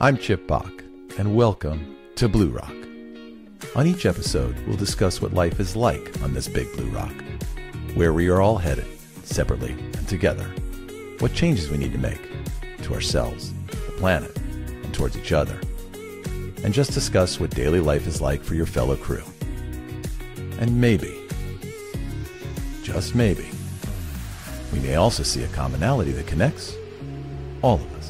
I'm Chip Bach, and welcome to BluRock. On each episode, we'll discuss what life is like on this Big BluRock, where we are all headed, separately and together, what changes we need to make to ourselves, the planet, and towards each other, and just discuss what daily life is like for your fellow crew. And maybe, just maybe, we may also see a commonality that connects all of us.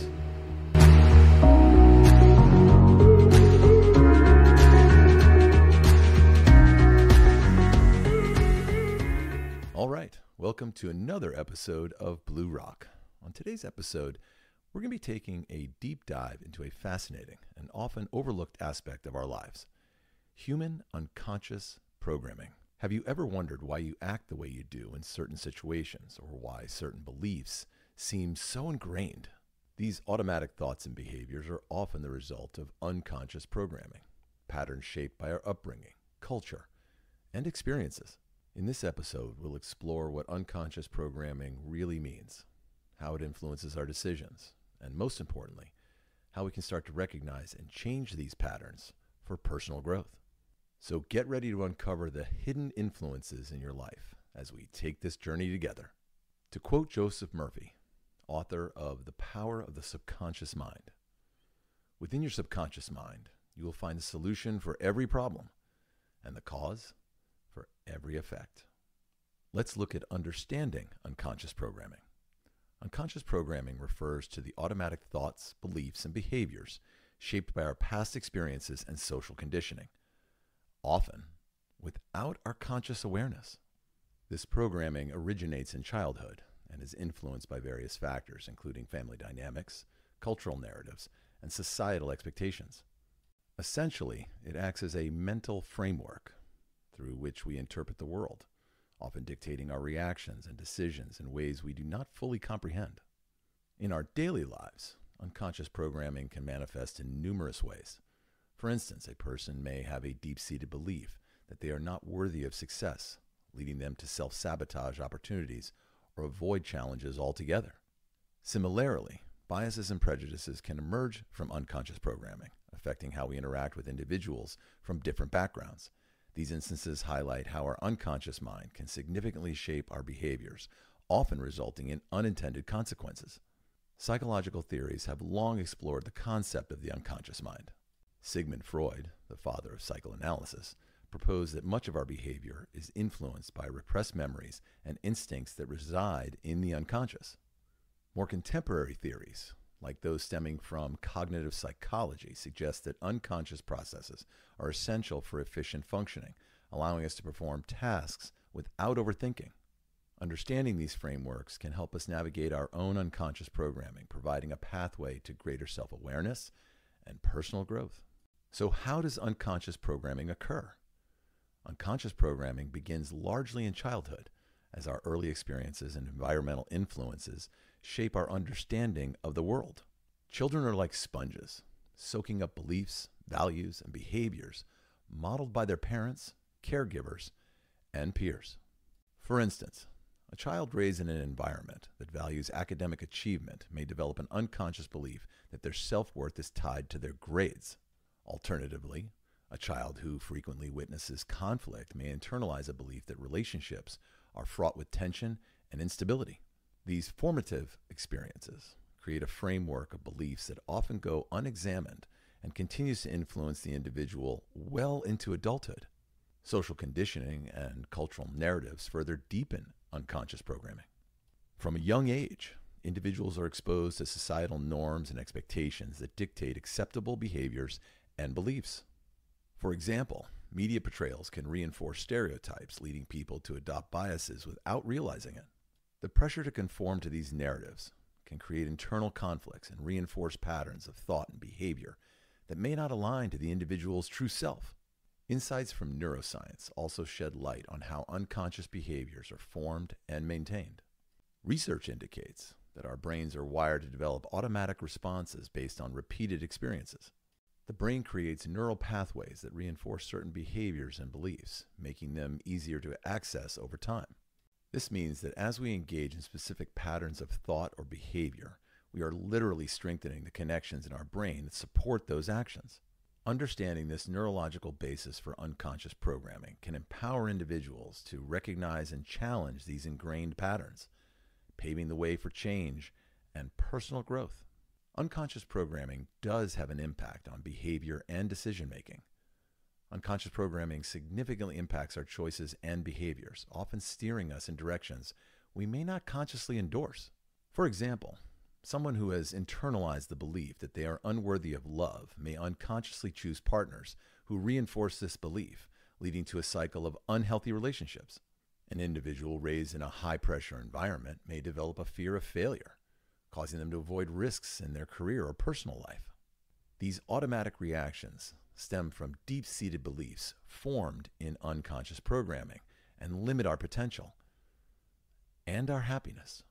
All right, welcome to another episode of BluRock. On today's episode, we're going to be taking a deep dive into a fascinating and often overlooked aspect of our lives: human unconscious programming. Have you ever wondered why you act the way you do in certain situations, or why certain beliefs seem so ingrained? These automatic thoughts and behaviors are often the result of unconscious programming, patterns shaped by our upbringing, culture, and experiences. In this episode, we'll explore what unconscious programming really means, how it influences our decisions, and most importantly, how we can start to recognize and change these patterns for personal growth. So get ready to uncover the hidden influences in your life as we take this journey together. To quote Joseph Murphy, author of The Power of the Subconscious Mind, "Within your subconscious mind, you will find the solution for every problem and the cause for every effect." Let's look at understanding unconscious programming. Unconscious programming refers to the automatic thoughts, beliefs, and behaviors shaped by our past experiences and social conditioning, often without our conscious awareness. This programming originates in childhood and is influenced by various factors, including family dynamics, cultural narratives, and societal expectations. Essentially, it acts as a mental framework through which we interpret the world, often dictating our reactions and decisions in ways we do not fully comprehend. In our daily lives, unconscious programming can manifest in numerous ways. For instance, a person may have a deep-seated belief that they are not worthy of success, leading them to self-sabotage opportunities or avoid challenges altogether. Similarly, biases and prejudices can emerge from unconscious programming, affecting how we interact with individuals from different backgrounds. These instances highlight how our unconscious mind can significantly shape our behaviors, often resulting in unintended consequences. Psychological theories have long explored the concept of the unconscious mind. Sigmund Freud, the father of psychoanalysis, proposed that much of our behavior is influenced by repressed memories and instincts that reside in the unconscious. More contemporary theories, like those stemming from cognitive psychology, suggest that unconscious processes are essential for efficient functioning, allowing us to perform tasks without overthinking. Understanding these frameworks can help us navigate our own unconscious programming, providing a pathway to greater self-awareness and personal growth. So how does unconscious programming occur? Unconscious programming begins largely in childhood, as our early experiences and environmental influences shape our understanding of the world. Children are like sponges, soaking up beliefs, values, and behaviors modeled by their parents, caregivers, and peers. For instance, a child raised in an environment that values academic achievement may develop an unconscious belief that their self-worth is tied to their grades. Alternatively, a child who frequently witnesses conflict may internalize a belief that relationships are fraught with tension and instability. These formative experiences create a framework of beliefs that often go unexamined and continues to influence the individual well into adulthood. Social conditioning and cultural narratives further deepen unconscious programming. From a young age, individuals are exposed to societal norms and expectations that dictate acceptable behaviors and beliefs. For example, media portrayals can reinforce stereotypes, leading people to adopt biases without realizing it. The pressure to conform to these narratives can create internal conflicts and reinforce patterns of thought and behavior that may not align to the individual's true self. Insights from neuroscience also shed light on how unconscious behaviors are formed and maintained. Research indicates that our brains are wired to develop automatic responses based on repeated experiences. The brain creates neural pathways that reinforce certain behaviors and beliefs, making them easier to access over time. This means that as we engage in specific patterns of thought or behavior, We are literally strengthening the connections in our brain that support those actions. Understanding this neurological basis for unconscious programming can empower individuals to recognize and challenge these ingrained patterns, paving the way for change and personal growth. Unconscious programming does have an impact on behavior and decision making. Unconscious programming significantly impacts our choices and behaviors, often steering us in directions we may not consciously endorse. For example, someone who has internalized the belief that they are unworthy of love may unconsciously choose partners who reinforce this belief, leading to a cycle of unhealthy relationships. An individual raised in a high-pressure environment may develop a fear of failure, causing them to avoid risks in their career or personal life. These automatic reactions stem from deep-seated beliefs formed in unconscious programming and limit our potential and our happiness.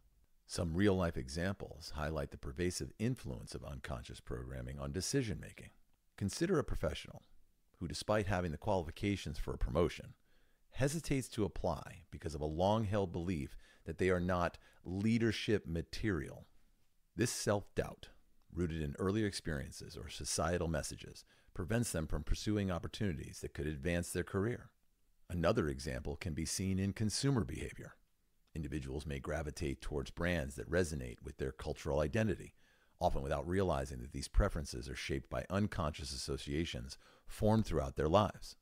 Some real-life examples highlight the pervasive influence of unconscious programming on decision-making. Consider a professional who, despite having the qualifications for a promotion, hesitates to apply because of a long-held belief that they are not leadership material. This self-doubt, rooted in earlier experiences or societal messages, prevents them from pursuing opportunities that could advance their career. Another example can be seen in consumer behavior. Individuals may gravitate towards brands that resonate with their cultural identity, often without realizing that these preferences are shaped by unconscious associations formed throughout their lives.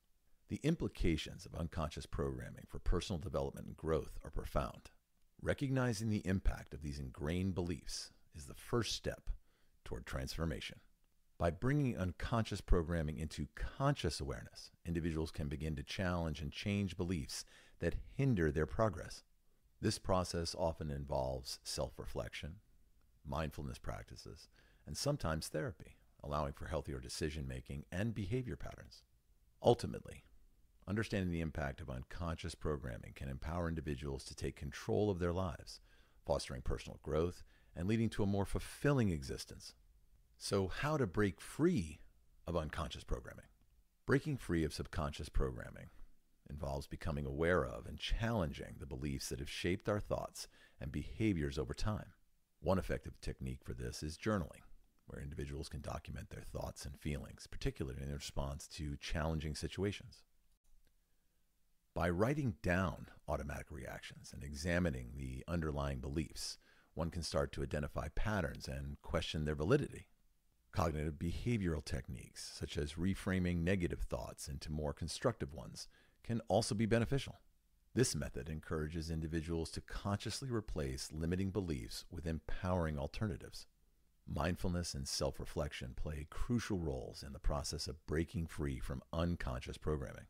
The implications of unconscious programming for personal development and growth are profound. Recognizing the impact of these ingrained beliefs is the first step toward transformation. By bringing unconscious programming into conscious awareness, individuals can begin to challenge and change beliefs that hinder their progress. This process often involves self-reflection, mindfulness practices, and sometimes therapy, allowing for healthier decision-making and behavior patterns. Ultimately, understanding the impact of unconscious programming can empower individuals to take control of their lives, fostering personal growth and leading to a more fulfilling existence. So, how to break free of unconscious programming? Breaking free of subconscious programming involves becoming aware of and challenging the beliefs that have shaped our thoughts and behaviors over time. One effective technique for this is journaling, where individuals can document their thoughts and feelings, particularly in response to challenging situations. By writing down automatic reactions and examining the underlying beliefs, one can start to identify patterns and question their validity. Cognitive behavioral techniques, such as reframing negative thoughts into more constructive ones, can also be beneficial. This method encourages individuals to consciously replace limiting beliefs with empowering alternatives. Mindfulness and self-reflection play crucial roles in the process of breaking free from unconscious programming.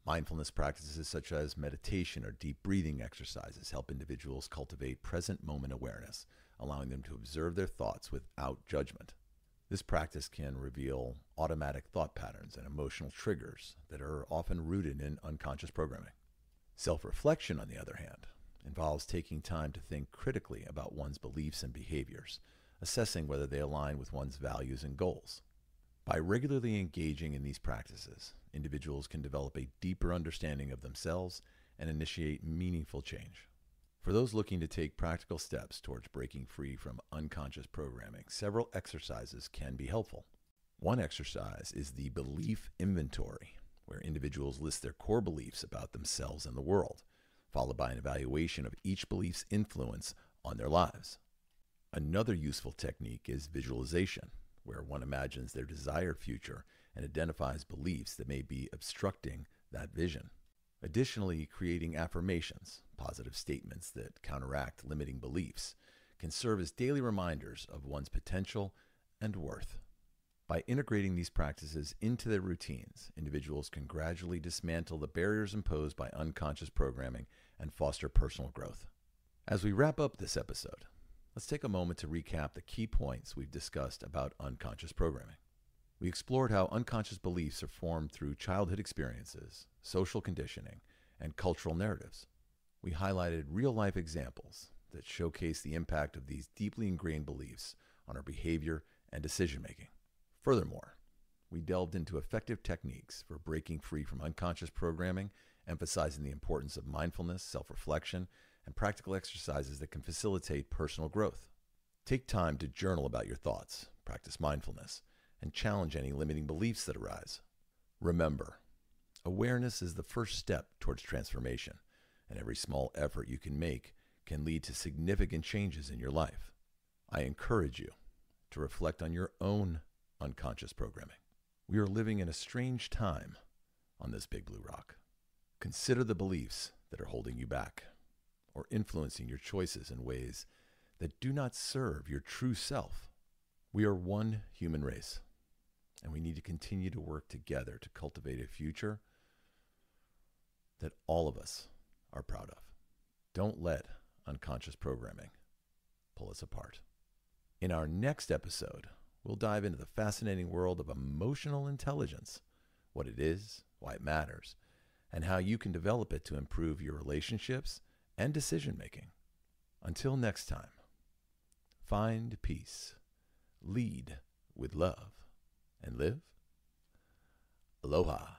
Mindfulness practices such as meditation or deep breathing exercises help individuals cultivate present moment awareness, allowing them to observe their thoughts without judgment. This practice can reveal automatic thought patterns and emotional triggers that are often rooted in unconscious programming. Self-reflection, on the other hand, involves taking time to think critically about one's beliefs and behaviors, assessing whether they align with one's values and goals. By regularly engaging in these practices, individuals can develop a deeper understanding of themselves and initiate meaningful change. For those looking to take practical steps towards breaking free from unconscious programming, several exercises can be helpful. One exercise is the belief inventory, where individuals list their core beliefs about themselves and the world, followed by an evaluation of each belief's influence on their lives. Another useful technique is visualization, where one imagines their desired future and identifies beliefs that may be obstructing that vision. Additionally, creating affirmations, positive statements that counteract limiting beliefs, can serve as daily reminders of one's potential and worth. By integrating these practices into their routines, individuals can gradually dismantle the barriers imposed by unconscious programming and foster personal growth. As we wrap up this episode, let's take a moment to recap the key points we've discussed about unconscious programming. We explored how unconscious beliefs are formed through childhood experiences, social conditioning, and cultural narratives. We highlighted real-life examples that showcase the impact of these deeply ingrained beliefs on our behavior and decision-making. Furthermore, we delved into effective techniques for breaking free from unconscious programming, emphasizing the importance of mindfulness, self-reflection, and practical exercises that can facilitate personal growth. Take time to journal about your thoughts, practice mindfulness, and challenge any limiting beliefs that arise. Remember, awareness is the first step towards transformation, and every small effort you can make can lead to significant changes in your life. I encourage you to reflect on your own unconscious programming. We are living in a strange time on this Big Blue Rock. Consider the beliefs that are holding you back or influencing your choices in ways that do not serve your true self. We are one human race, and we need to continue to work together to cultivate a future that all of us are proud of. Don't let unconscious programming pull us apart. In our next episode, we'll dive into the fascinating world of emotional intelligence, what it is, why it matters, and how you can develop it to improve your relationships and decision-making. Until next time, find peace, lead with love, and live aloha.